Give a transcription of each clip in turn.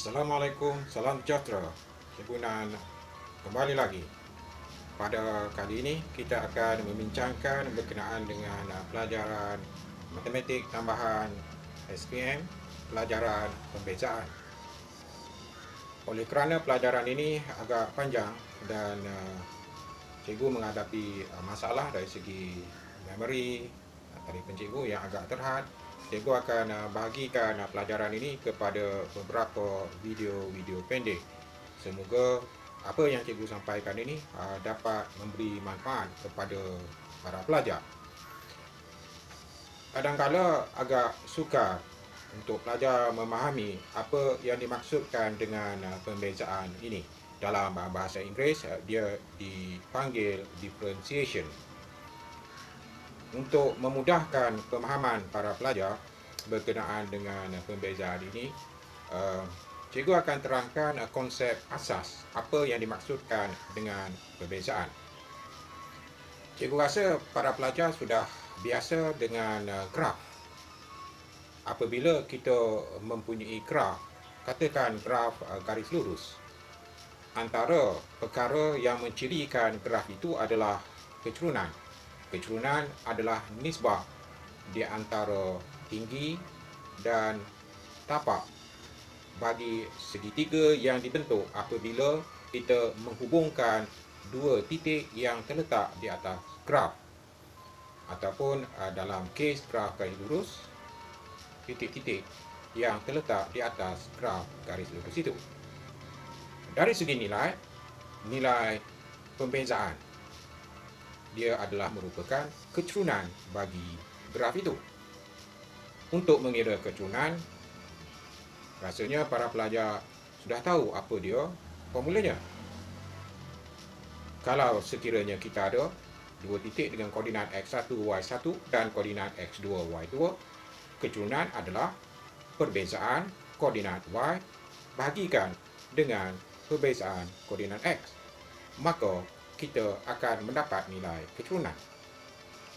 Assalamualaikum, salam sejahtera. Cikgu Nan kembali lagi. Pada kali ini kita akan membincangkan berkenaan dengan pelajaran matematik tambahan SPM, pelajaran pembezaan. Oleh kerana pelajaran ini agak panjang dan cikgu menghadapi masalah dari segi memori telefon cikgu yang agak terhad, cikgu akan bahagikan pelajaran ini kepada beberapa video-video pendek. Semoga apa yang cikgu sampaikan ini dapat memberi manfaat kepada para pelajar. Kadang-kala agak sukar untuk pelajar memahami apa yang dimaksudkan dengan pembezaan ini. Dalam bahasa Inggeris, dia dipanggil differentiation. Untuk memudahkan pemahaman para pelajar berkenaan dengan pembezaan ini, cikgu akan terangkan konsep asas apa yang dimaksudkan dengan pembezaan. Cikgu rasa para pelajar sudah biasa dengan graf. Apabila kita mempunyai graf, katakan graf garis lurus, antara perkara yang mencirikan graf itu adalah kecerunan. Kecerunan adalah nisbah di antara tinggi dan tapak bagi segitiga yang dibentuk apabila kita menghubungkan dua titik yang terletak di atas graf, ataupun dalam kes graf garis lurus, titik-titik yang terletak di atas graf garis lurus itu. Dari segi nilai pembezaan, dia adalah merupakan kecerunan bagi graf itu. Untuk mengira kecerunan, rasanya para pelajar sudah tahu apa dia formulanya. Kalau sekiranya kita ada dua titik dengan koordinat x1, y1 dan koordinat x2, y2, kecerunan adalah perbezaan koordinat y bahagikan dengan perbezaan koordinat x. Maka kita akan mendapat nilai kecerunan.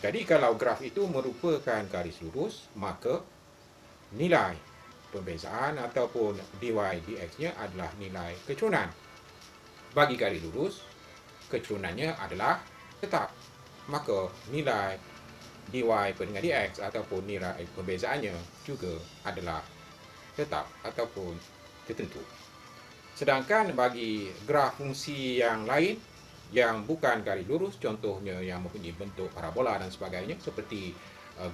Jadi kalau graf itu merupakan garis lurus, maka nilai pembezaan ataupun dy dx-nya adalah nilai kecerunan. Bagi garis lurus, kecerunannya adalah tetap. Maka nilai dy per dengan dx ataupun nilai pembezaannya juga adalah tetap ataupun tertentu. Sedangkan bagi graf fungsi yang lain yang bukan garis lurus, contohnya yang mempunyai bentuk parabola dan sebagainya, seperti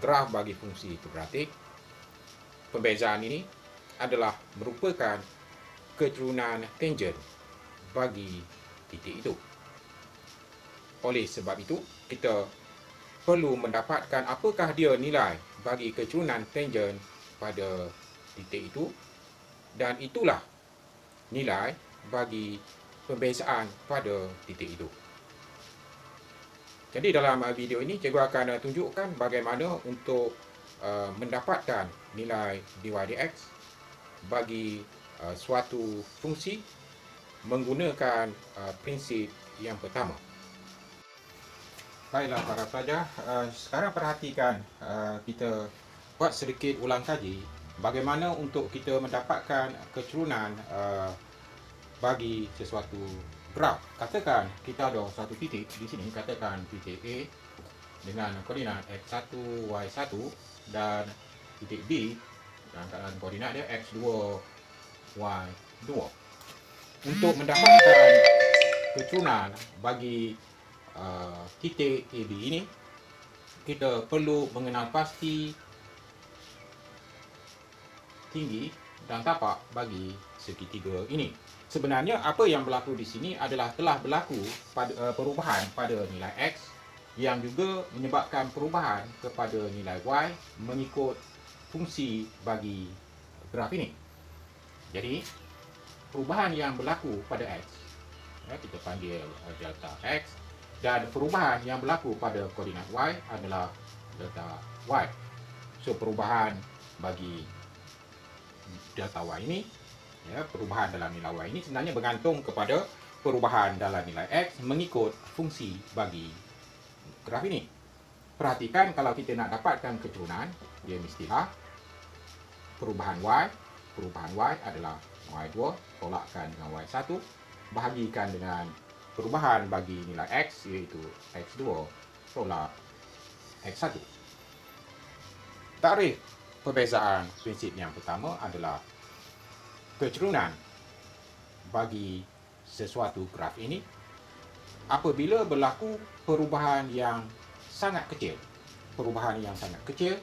graf bagi fungsi kuadratik, pembezaan ini adalah merupakan kecerunan tangen bagi titik itu. Oleh sebab itu, kita perlu mendapatkan apakah dia nilai bagi kecerunan tangen pada titik itu, dan itulah nilai bagi pembezaan pada titik itu. Jadi dalam video ini cikgu akan tunjukkan bagaimana untuk mendapatkan nilai dy dx bagi suatu fungsi menggunakan prinsip yang pertama. Baiklah para pelajar, sekarang perhatikan kita buat sedikit ulang kaji bagaimana untuk kita mendapatkan kecerunan bagi sesuatu graf. Katakan kita ada satu titik di sini, katakan titik A dengan koordinat x1, y1 dan titik B dengan koordinat dia x2, y2. Untuk mendapatkan kecerunan bagi titik AB ini, kita perlu mengenal pasti tinggi dan tapak bagi segitiga ini. Sebenarnya apa yang berlaku di sini adalah telah berlaku perubahan pada nilai x yang juga menyebabkan perubahan kepada nilai y mengikut fungsi bagi graf ini. Jadi perubahan yang berlaku pada x, kita panggil delta x, dan perubahan yang berlaku pada koordinat y adalah delta y. So perubahan bagi delta y ini, perubahan dalam nilai y ini sebenarnya bergantung kepada perubahan dalam nilai x mengikut fungsi bagi graf ini. Perhatikan, kalau kita nak dapatkan kecerunan, dia mestilah perubahan y perubahan y adalah y2 tolakkan dengan y1, bahagikan dengan perubahan bagi nilai x iaitu x2 tolak x1. Takrif perbezaan prinsip yang pertama adalah kecerunan bagi sesuatu graf ini apabila berlaku perubahan yang sangat kecil. Perubahan yang sangat kecil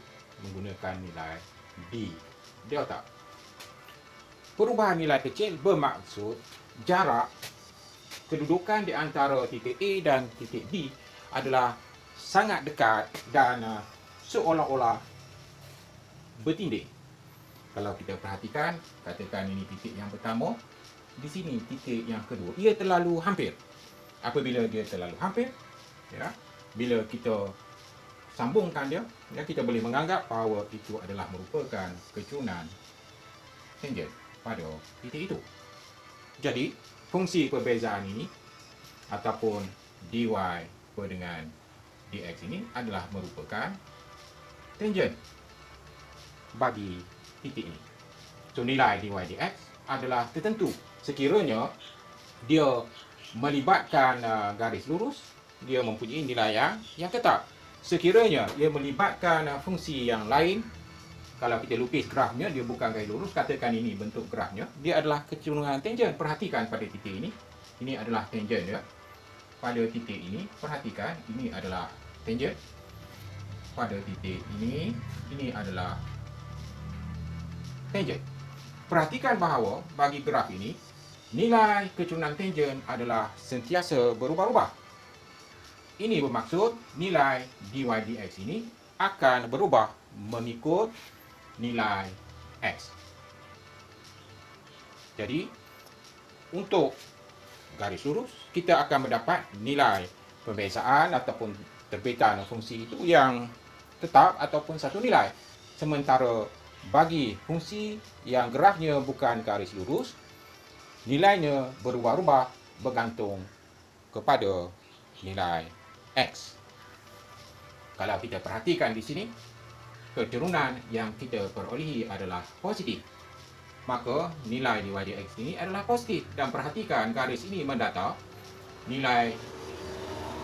menggunakan nilai d delta. Perubahan nilai kecil bermaksud jarak kedudukan di antara titik A dan titik B adalah sangat dekat dan seolah-olah bertindih. Kalau kita perhatikan, katakan ini titik yang pertama, di sini titik yang kedua, ia terlalu hampir. Apabila dia terlalu hampir, ya, bila kita sambungkan dia, ya, kita boleh menganggap bahawa itu adalah merupakan kecerunan tangent pada titik itu. Jadi, fungsi perbezaan ini ataupun dy per dengan dx ini adalah merupakan tangent bagi titik ini. So, nilai dy dx adalah tertentu sekiranya dia melibatkan garis lurus, dia mempunyai nilai yang tetap. Sekiranya ia melibatkan fungsi yang lain, kalau kita lukis grafnya, dia bukan garis lurus, katakan ini bentuk grafnya, dia adalah kecerunan tangent. Perhatikan pada titik ini, ini adalah tangent dia. Pada titik ini, perhatikan, ini adalah tangent. Pada titik ini adalah tangent. Perhatikan bahawa bagi graf ini, nilai kecerunan tangent adalah sentiasa berubah-ubah. Ini bermaksud nilai dy dx ini akan berubah mengikut nilai x. Jadi, untuk garis lurus, kita akan mendapat nilai perbezaan ataupun terbitan fungsi itu yang tetap ataupun satu nilai. Sementara bagi fungsi yang grafnya bukan garis lurus, nilainya berubah-ubah bergantung kepada nilai x. Kalau kita perhatikan di sini, kecerunan yang kita perolehi adalah positif, maka nilai dy dx ini adalah positif. Dan perhatikan garis ini mendata nilai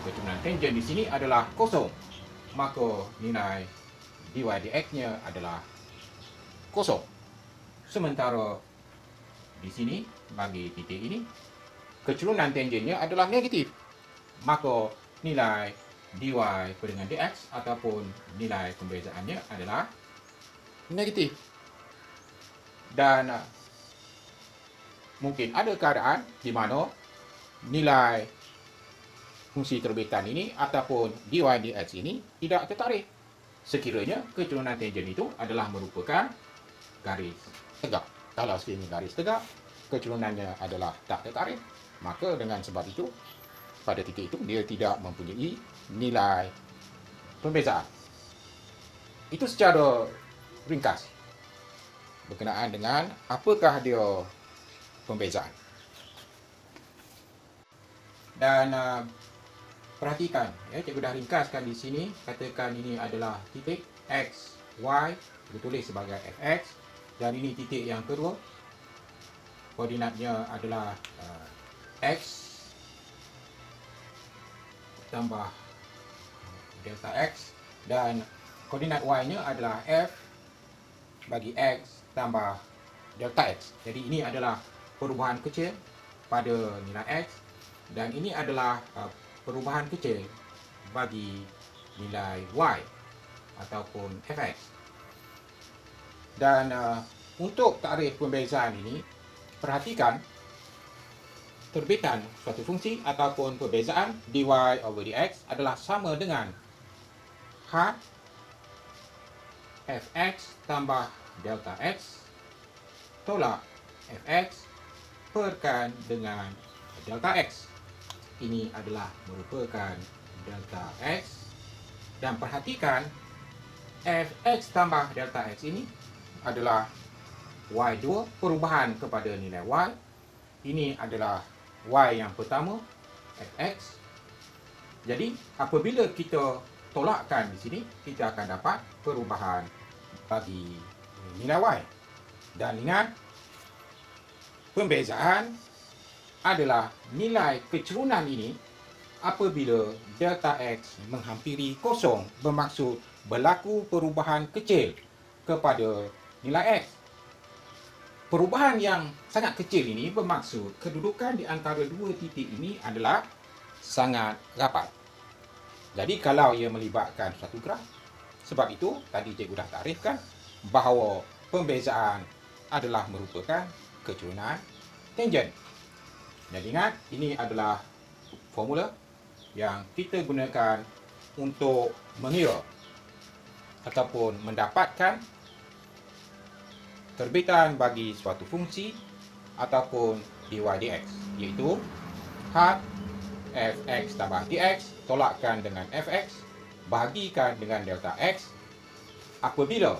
kecerunan tangent di sini adalah kosong, maka nilai dy dx-nya adalah kosong. Sementara di sini bagi titik ini kecerunan tangentnya adalah negatif, maka nilai dy per dengan dx ataupun nilai pembezaannya adalah negatif. Dan mungkin ada keadaan di mana nilai fungsi terbitan ini ataupun dy dx ini tidak tertarik sekiranya kecerunan tangent itu adalah merupakan garis tegak. Kalau sekiranya garis tegak, kecerunannya adalah tak tertarik, maka dengan sebab itu pada titik itu dia tidak mempunyai nilai pembezaan. Itu secara ringkas berkenaan dengan apakah dia pembezaan. Dan perhatikan, ya, cikgu dah ringkaskan di sini. Katakan ini adalah titik x, y, ditulis sebagai fx, dan ini titik yang kedua. Koordinatnya adalah x tambah delta x, dan koordinat y-nya adalah f bagi x tambah delta x. Jadi ini adalah perubahan kecil pada nilai x, dan ini adalah perubahan kecil bagi nilai y ataupun fx. Dan untuk takrif pembezaan ini, perhatikan terbitan suatu fungsi ataupun perbezaan dy over dx adalah sama dengan h fx tambah delta x tolak fx perkan dengan delta x. Ini adalah merupakan delta x, dan perhatikan fx tambah delta x ini adalah y2 perubahan kepada nilai y. Ini adalah y yang pertama, fx. Jadi apabila kita tolakkan di sini, kita akan dapat perubahan bagi nilai y. Dan ingat, Pembezaan adalah nilai kecerunan ini apabila delta X menghampiri kosong, bermaksud berlaku perubahan kecil kepada nilai X. Perubahan yang sangat kecil ini bermaksud kedudukan di antara dua titik ini adalah sangat rapat. Jadi kalau ia melibatkan satu graf, sebab itu tadi cikgu dah takrifkan bahawa pembezaan adalah merupakan kecerunan tangen. Dan ingat, ini adalah formula yang kita gunakan untuk mengira ataupun mendapatkan terbitan bagi suatu fungsi ataupun dy dx, iaitu had fx tambah dx tolakkan dengan fx bahagikan dengan delta x apabila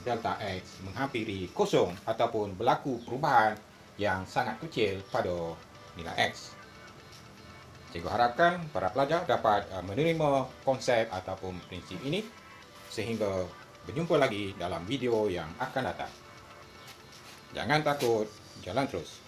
delta x menghampiri kosong ataupun berlaku perubahan yang sangat kecil pada nilai x. Cikgu harapkan para pelajar dapat menerima konsep ataupun prinsip ini sehingga berjumpa lagi dalam video yang akan datang. Jangan takut, jalan terus.